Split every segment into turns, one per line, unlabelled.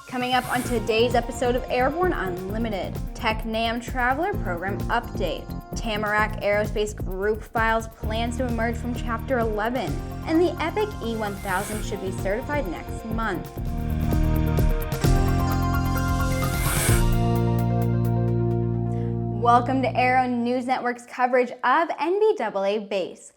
Coming up on today's episode of Airborne Unlimited, Tecnam Traveller Program Update, Tamarack Aerospace Group files plans to emerge from Chapter 11, and the Epic E1000 should be certified next month. Welcome to Aero-News Network's coverage of NBAA base.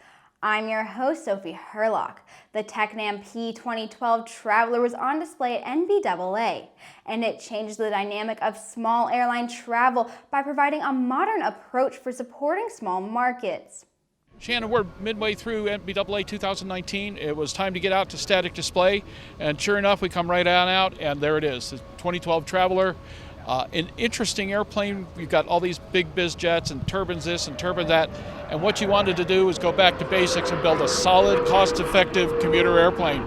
I'm your host, Sophie Herlock. The Tecnam P2012 Traveller was on display at NBAA, and it changed the dynamic of small airline travel by providing a modern approach for supporting small markets.
Shannon, we're midway through NBAA 2019. It was time to get out to static display, and sure enough, we come right on out, and there it is, the 2012 Traveller. An interesting airplane. You've got all these big biz jets and turbines this and turbine that, and what you wanted to do was go back to basics and build a solid, cost-effective commuter airplane,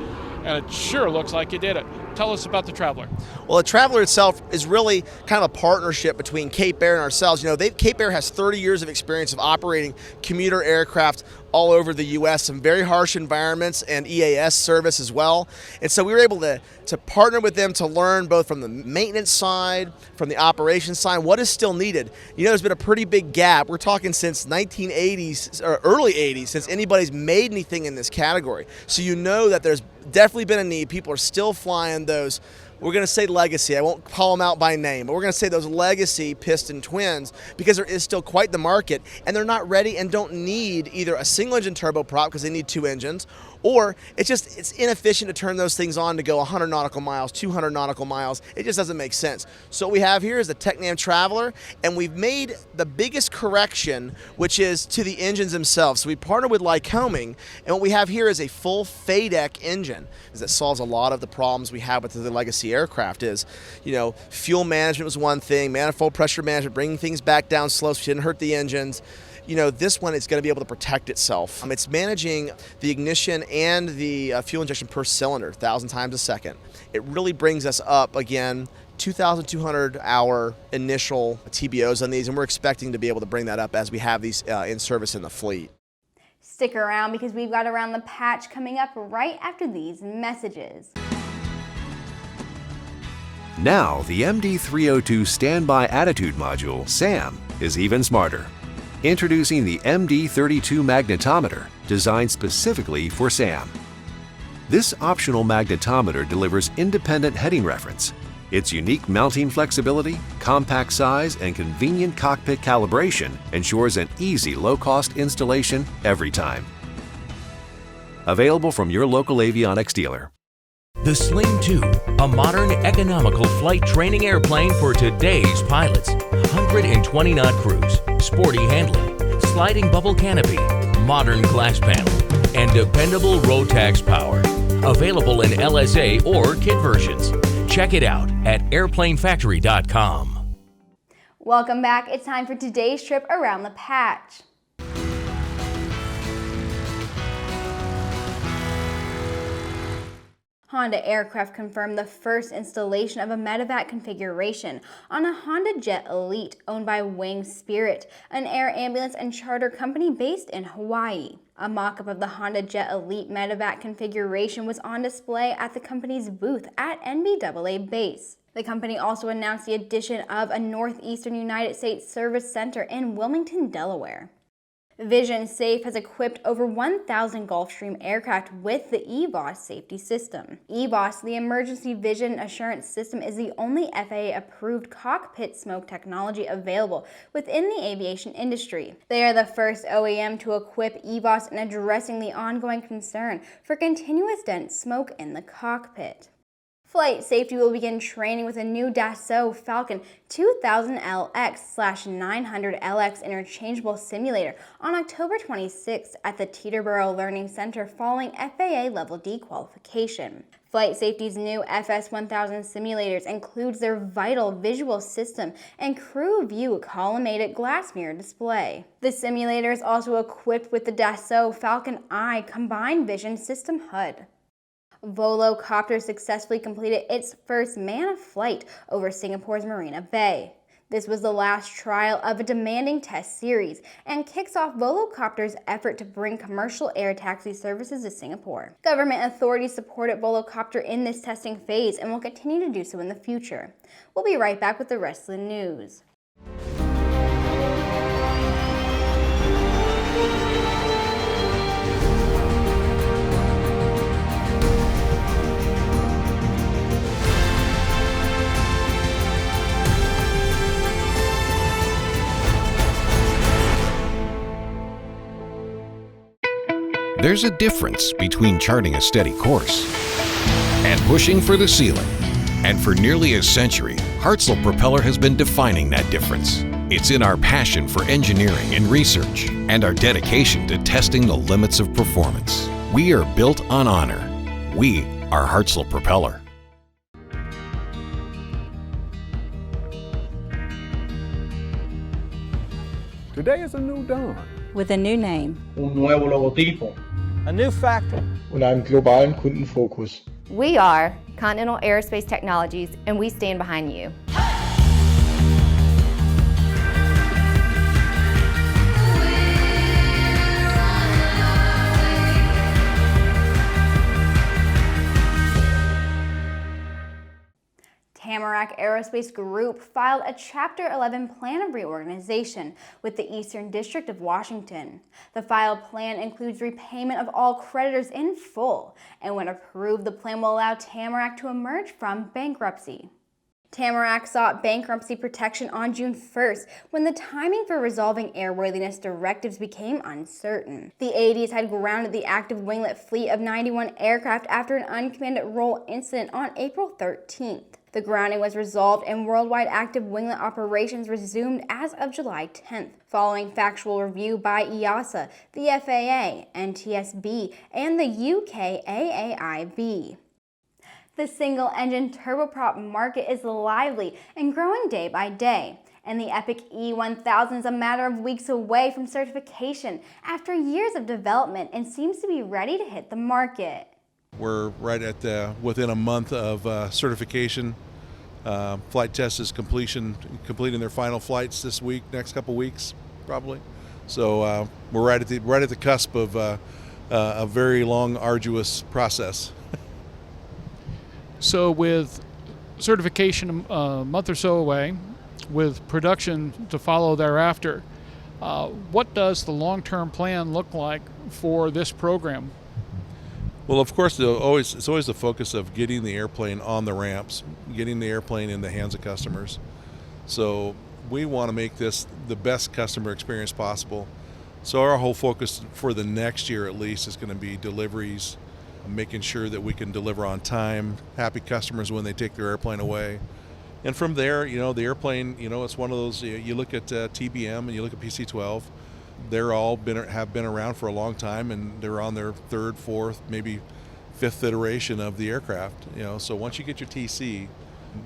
and it sure looks like you did it. Tell us about the Traveller.
Well, the Traveller itself is really kind of a partnership between Cape Air and ourselves. You know, Cape Air has 30 years of experience of operating commuter aircraft all over the U.S., some very harsh environments and EASA service as well. And so we were able to partner with them to learn both from the maintenance side, from the operations side, what is still needed. You know, there's been a pretty big gap. We're talking since 1980s or early 80s since anybody's made anything in this category. So you know that there's definitely been a need. People are still flying those, we're going to say legacy, I won't call them out by name, but we're going to say those legacy piston twins because there is still quite the market, and they're not ready and don't need either a single engine turboprop because they need two engines, or it's inefficient to turn those things on to go 100 nautical miles, 200 nautical miles. It just doesn't make sense. So what we have here is the Tecnam Traveller, and we've made the biggest correction, which is to the engines themselves. So we partnered with Lycoming, and what we have here is a full FADEC engine. That solves a lot of the problems we have with the legacy aircraft. Is, you know, fuel management was one thing, manifold pressure management, bringing things back down slow so you didn't hurt the engines. You know, this one is going to be able to protect itself. It's managing the ignition and the fuel injection per cylinder 1,000 times a second. It really brings us up, again, 2,200 hour initial TBOs on these, and we're expecting to be able to bring that up as we have these in service in the fleet.
Stick around because we've got Around the Patch coming up right after these messages.
Now, the MD302 Standby Attitude Module, SAM, is even smarter. Introducing the MD32 Magnetometer, designed specifically for SAM. This optional magnetometer delivers independent heading reference. Its unique mounting flexibility, compact size, and convenient cockpit calibration ensures an easy, low-cost installation every time. Available from your local avionics dealer.
The Sling 2, a modern, economical flight training airplane for today's pilots. 120-knot cruise, sporty handling, sliding bubble canopy, modern glass panel, and dependable Rotax power. Available in LSA or kit versions. Check it out at airplanefactory.com.
Welcome back. It's time for today's trip around the patch. Honda Aircraft confirmed the first installation of a Medevac configuration on a Honda Jet Elite owned by Wing Spirit, an air ambulance and charter company based in Hawaii. A mock-up of the Honda Jet Elite Medevac configuration was on display at the company's booth at NBAA base. The company also announced the addition of a Northeastern United States Service Center in Wilmington, Delaware. VisionSafe has equipped over 1,000 Gulfstream aircraft with the EVOS safety system. EVOS, the Emergency Vision Assurance System, is the only FAA-approved cockpit smoke technology available within the aviation industry. They are the first OEM to equip EVOS in addressing the ongoing concern for continuous dense smoke in the cockpit. Flight safety will begin training with a new Dassault Falcon 2000LX/900LX interchangeable simulator on October 26th at the Teterboro Learning Center following FAA Level D qualification. Flight Safety's new FS1000 simulators includes their vital visual system and crew view collimated glass mirror display. The simulator is also equipped with the Dassault Falcon Eye combined vision system HUD. Volocopter successfully completed its first manned flight over Singapore's Marina Bay. This was the last trial of a demanding test series and kicks off Volocopter's effort to bring commercial air taxi services to Singapore. Government authorities supported Volocopter in this testing phase and will continue to do so in the future. We'll be right back with the rest of the news.
There's a difference between charting a steady course and pushing for the ceiling. And for nearly a century, Hartzell Propeller has been defining that difference. It's in our passion for engineering and research and our dedication to testing the limits of performance. We are built on honor. We are Hartzell Propeller.
Today is a new dawn.
With a new name.
Un nuevo logotipo.
A new factor.
Und einem globalen Kundenfokus.
We are Continental Aerospace Technologies, and we stand behind you.
Tamarack Aerospace Group filed a Chapter 11 Plan of Reorganization with the Eastern District of Washington. The filed plan includes repayment of all creditors in full, and when approved, the plan will allow Tamarack to emerge from bankruptcy. Tamarack sought bankruptcy protection on June 1st when the timing for resolving airworthiness directives became uncertain. The 80s had grounded the Active Winglet fleet of 91 aircraft after an uncommanded roll incident on April 13th. The grounding was resolved and worldwide Active Winglet operations resumed as of July 10th, following factual review by EASA, the FAA, NTSB, and the UK AAIB. The single-engine turboprop market is lively and growing day by day, and the Epic E1000 is a matter of weeks away from certification after years of development and seems to be ready to hit the market.
We're right at within a month of certification. Flight test is completing their final flights this week, next couple weeks probably. So we're right at the cusp of a very long, arduous process.
So with certification a month or so away, with production to follow thereafter, what does the long-term plan look like for this program?
Well, of course, it's always the focus of getting the airplane on the ramps, getting the airplane in the hands of customers. So we want to make this the best customer experience possible. So our whole focus for the next year at least is going to be deliveries, making sure that we can deliver on time, happy customers when they take their airplane away. And from there, the airplane, it's one of those, you look at TBM and you look at PC-12, they're all have been around for a long time, and they're on their third, fourth, maybe fifth iteration of the aircraft. So once you get your TC,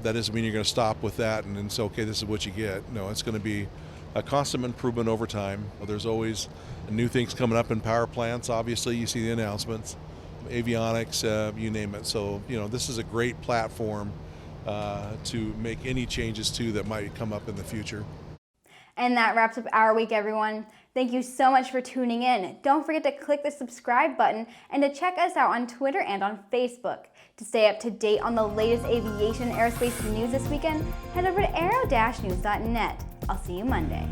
that doesn't mean you're going to stop with that and then say, okay, this is what you get. No, it's going to be a constant improvement over time. There's always new things coming up in power plants. Obviously, you see the announcements, avionics, you name it. So this is a great platform to make any changes to that might come up in the future.
And that wraps up our week, everyone. Thank you so much for tuning in. Don't forget to click the subscribe button and to check us out on Twitter and on Facebook. To stay up to date on the latest aviation and aerospace news this weekend, head over to aero-news.net. I'll see you Monday.